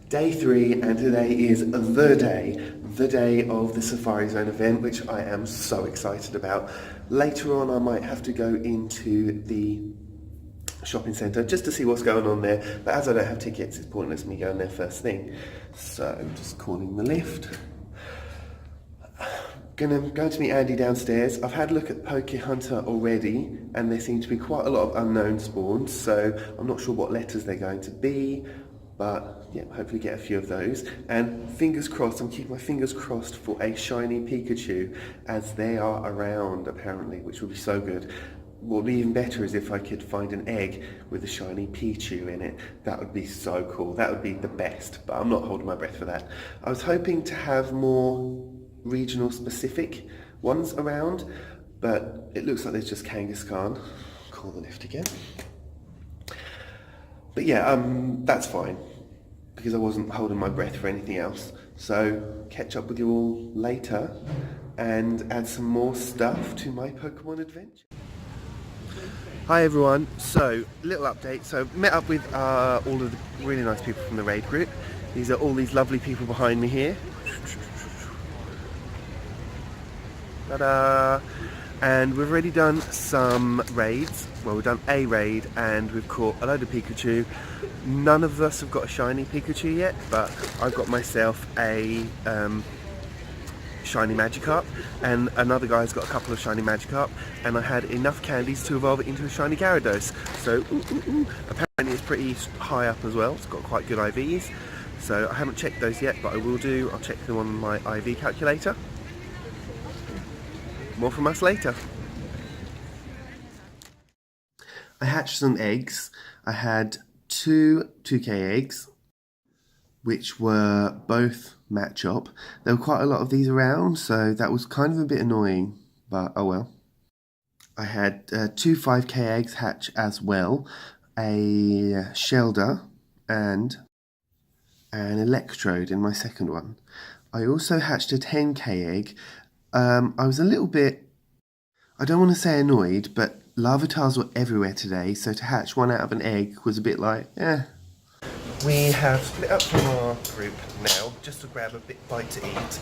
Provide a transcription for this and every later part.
Day 3, and today is the day of the Safari Zone event, which I am so excited about. Later on I might have to go into the shopping centre just to see what's going on there, but as I don't have tickets, it's pointless me going there first thing. So just calling the lift. Going to meet Andy downstairs. I've had a look at Poke Hunter already, and there seem to be quite a lot of unknown spawns, so I'm not sure what letters they're going to be, but yeah, hopefully get a few of those. And fingers crossed, I'm keeping my fingers crossed for a shiny Pikachu, as they are around apparently, which would be so good. What would be even better is if I could find an egg with a shiny Pichu in it. That would be so cool. That would be the best, but I'm not holding my breath for that. I was hoping to have more regional specific ones around, but it looks like there's just Kangaskhan. Call the lift again. But yeah, that's fine, because I wasn't holding my breath for anything else. So catch up with you all later and add some more stuff to my Pokemon adventure. Hi everyone, so little update. So met up with all of the really nice people from the raid group. These are all these lovely people behind me here. Ta-da! And we've already done some raids. Well, we've done a raid and we've caught a load of Pikachu. None of us have got a shiny Pikachu yet, but I've got myself a shiny Magikarp, and another guy's got a couple of shiny Magikarp, and I had enough candies to evolve it into a shiny Gyarados. So apparently it's pretty high up as well. It's got quite good IVs. So I haven't checked those yet, but I will do. I'll check them on my IV calculator. More from us later. I hatched some eggs. I had two 2K eggs, which were both match-up. There were quite a lot of these around, so that was kind of a bit annoying, but oh well. I had two 5K eggs hatch as well, a Shelder and an Electrode in my second one. I also hatched a 10K egg. I was a little bit, I don't want to say annoyed, but Larvitars were everywhere today, so to hatch one out of an egg was a bit like, eh. We have split up from our group now, just to grab a bite to eat.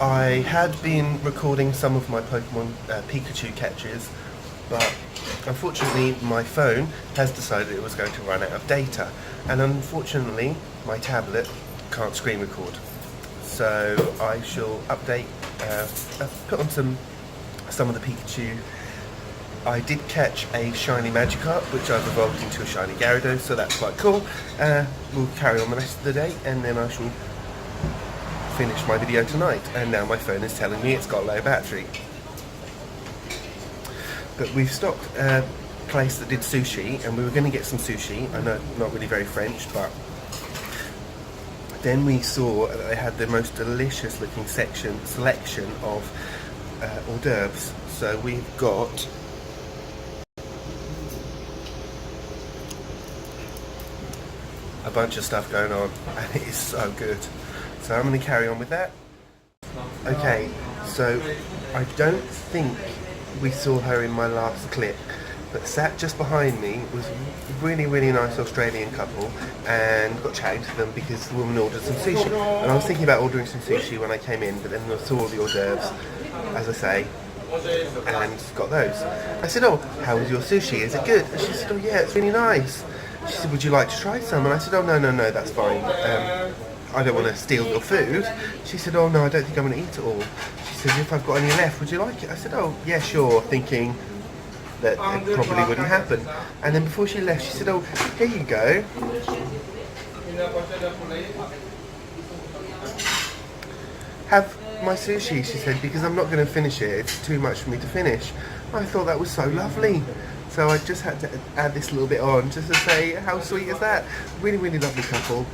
I had been recording some of my Pokemon Pikachu catches, but unfortunately my phone has decided it was going to run out of data, and unfortunately my tablet can't screen record. So I shall update, put on some of the Pikachu. I did catch a shiny Magikarp, which I've evolved into a shiny Gyarados, so that's quite cool. We'll carry on the rest of the day, and then I shall finish my video tonight. And now my phone is telling me it's got low battery. But we've stopped a place that did sushi, and we were going to get some sushi. I know, not really very French, but then we saw that they had the most delicious looking selection of hors d'oeuvres. So we've got a bunch of stuff going on, and it is so good. So I'm going to carry on with that. Okay, so I don't think we saw her in my last clip, but sat just behind me was a really nice Australian couple, and got chatting to them because the woman ordered some sushi. And I was thinking about ordering some sushi when I came in, but then I saw all the hors d'oeuvres, as I say, and got those. I said, oh, how was your sushi? Is it good? And she said, oh yeah, it's really nice. She said, would you like to try some? And I said, oh no, that's fine. I don't want to steal your food. She said, oh no, I don't think I'm going to eat it all. She said, if I've got any left, would you like it? I said, oh yeah, sure, thinking that it probably wouldn't happen. And then before she left, she said, oh, here you go. Have my sushi, she said, because I'm not going to finish it. It's too much for me to finish. I thought that was so lovely. So I just had to add this little bit on, just to say, how sweet is that? Really lovely couple.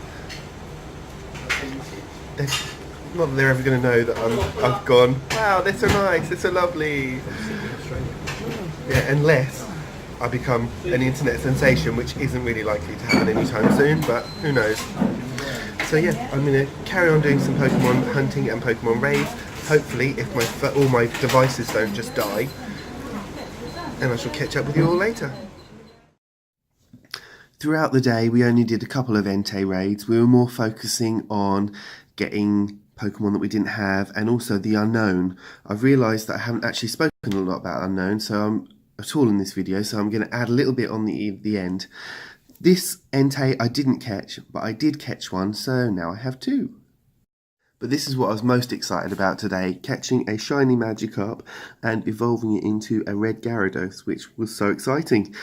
Not that they're ever going to know that I've gone, wow, they're so nice, they're so lovely. Yeah, unless I become an internet sensation, which isn't really likely to happen anytime soon, but who knows. So yeah, I'm going to carry on doing some Pokemon hunting and Pokemon raids. Hopefully, if all my devices don't just die. And I shall catch up with you all later. Throughout the day, we only did a couple of Entei raids. We were more focusing on getting Pokemon that we didn't have, and also the unknown. I've realised that I haven't actually spoken a lot about unknown, at all in this video, so I'm going to add a little bit on the end. This Entei I didn't catch, but I did catch one, so now I have two. But this is what I was most excited about today, catching a shiny Magikarp and evolving it into a red Gyarados, which was so exciting.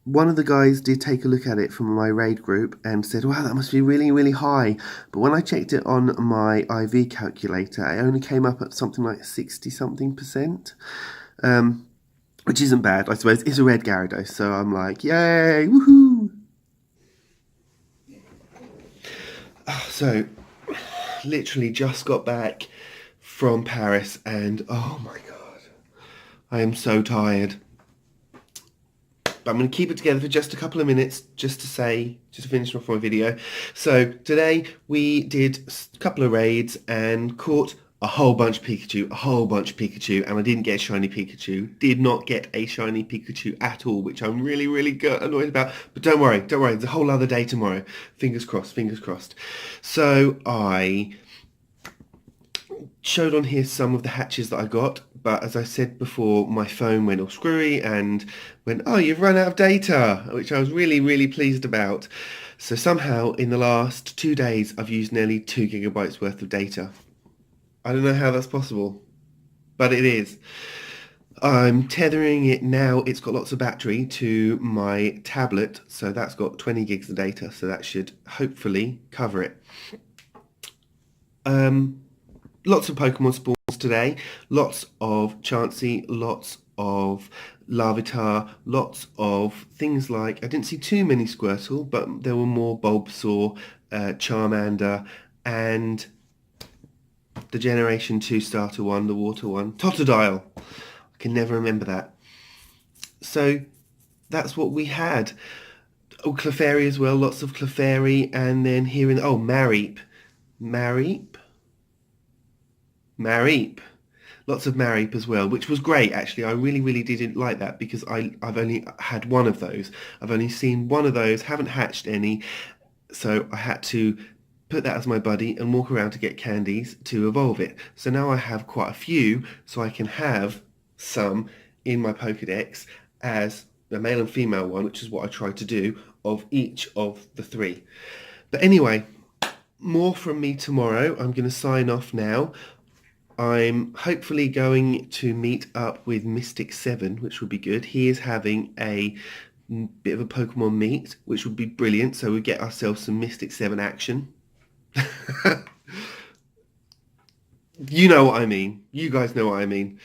One of the guys did take a look at it from my raid group and said, wow, that must be really, really high. But when I checked it on my IV calculator, it only came up at something like 60-something%, which isn't bad, I suppose. It's a red Gyarados, so I'm like, yay, woohoo! So, literally just got back from Paris and oh my god, I am so tired. But I'm going to keep it together for just a couple of minutes just to finish off my video. So today we did a couple of raids and caught a whole bunch of Pikachu, and I didn't get a shiny Pikachu. Did not get a shiny Pikachu at all, which I'm really, really annoyed about. But don't worry, there's a whole other day tomorrow. Fingers crossed, fingers crossed. So I showed on here some of the hatches that I got, but as I said before, my phone went all screwy and went, oh, you've run out of data, which I was really, really pleased about. So somehow in the last 2 days, I've used nearly 2 gigabytes worth of data. I don't know how that's possible, but it is. I'm tethering it now. It's got lots of battery to my tablet, so that's got 20 gigs of data, so that should hopefully cover it. Lots of Pokemon spawns today, lots of Chansey, lots of Larvitar, lots of things like, I didn't see too many Squirtle, but there were more Bulbasaur, Charmander, and the Generation 2 starter one, the water one, Totodile. I can never remember that. So that's what we had. Oh, Clefairy as well, lots of Clefairy, and then here in, oh, Mareep. Lots of Mareep as well, which was great actually. I really, really didn't like that because I've only had one of those. I've only seen one of those, haven't hatched any, so I had to put that as my buddy and walk around to get candies to evolve it. So now I have quite a few, so I can have some in my Pokédex as the male and female one, which is what I tried to do, of each of the 3. But anyway, more from me tomorrow. I'm going to sign off now. I'm hopefully going to meet up with Mystic 7, which will be good. He is having a bit of a Pokemon meet, which would be brilliant, so we get ourselves some Mystic 7 action. You know what I mean. You guys know what I mean.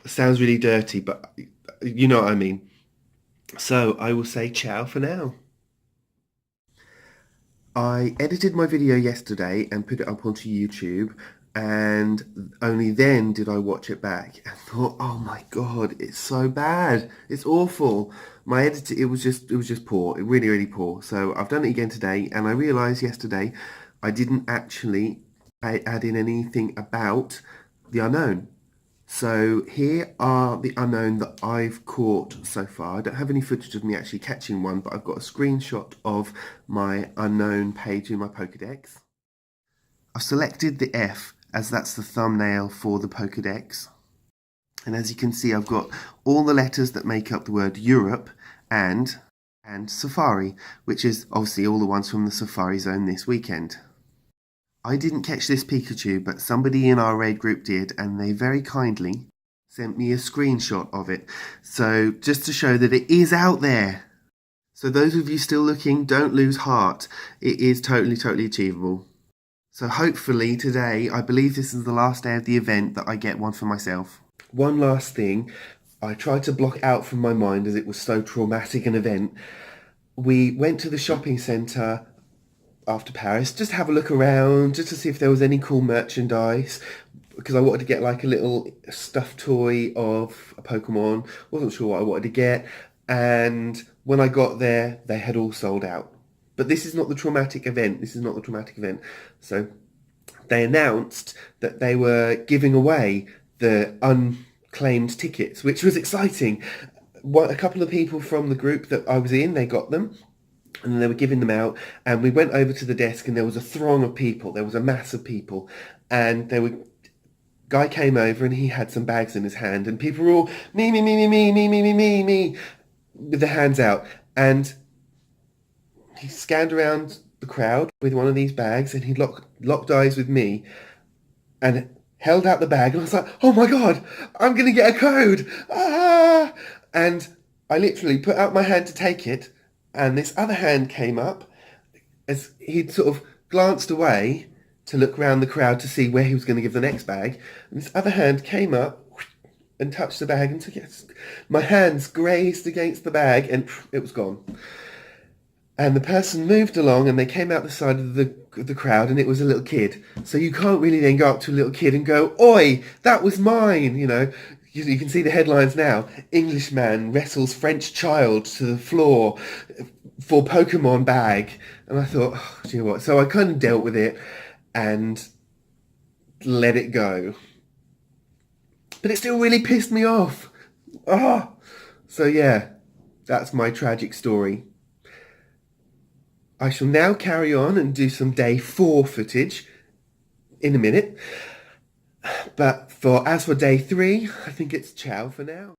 Sounds really dirty, but you know what I mean. So I will say ciao for now. I edited my video yesterday and put it up onto YouTube, and only then did I watch it back and thought, oh my god, it's so bad. It's awful. My editing, it was just poor. It really, really poor. So I've done it again today, and I realised yesterday I didn't actually add in anything about the unknown. So here are the unknown that I've caught so far. I don't have any footage of me actually catching one, but I've got a screenshot of my unknown page in my Pokédex. I've selected the F as that's the thumbnail for the Pokédex. And as you can see, I've got all the letters that make up the word Europe and Safari, which is obviously all the ones from the Safari Zone this weekend. I didn't catch this Pikachu, but somebody in our raid group did, and they very kindly sent me a screenshot of it. So just to show that it is out there. So those of you still looking, don't lose heart. It is totally, totally achievable. So hopefully today, I believe this is the last day of the event, that I get one for myself. One last thing, I tried to block out from my mind as it was so traumatic an event. We went to the shopping centre after Paris, just have a look around, just to see if there was any cool merchandise, because I wanted to get like a little stuffed toy of a Pokemon. Wasn't sure what I wanted to get, and when I got there, they had all sold out. But this is not the traumatic event. So they announced that they were giving away the unclaimed tickets, which was exciting. A couple of people from the group that I was in, they got them. And then they were giving them out, and we went over to the desk, and there was a throng of people. There was a mass of people, and guy came over, and he had some bags in his hand, and people were all me, with their hands out, and he scanned around the crowd with one of these bags, and he locked eyes with me, and held out the bag, and I was like, oh my god, I'm gonna get a code, ah! And I literally put out my hand to take it, and this other hand came up as he'd sort of glanced away to look round the crowd to see where he was going to give the next bag. And this other hand came up and touched the bag and took it. My hands grazed against the bag and it was gone. And the person moved along and they came out the side of the crowd, and it was a little kid. So you can't really then go up to a little kid and go, oi, that was mine, you know. You can see the headlines now. Englishman wrestles French child to the floor for Pokémon bag. And I thought, oh, do you know what? So I kind of dealt with it and let it go. But it still really pissed me off. Oh. So yeah, that's my tragic story. I shall now carry on and do some day 4 footage in a minute. But as for day 3, I think it's ciao for now.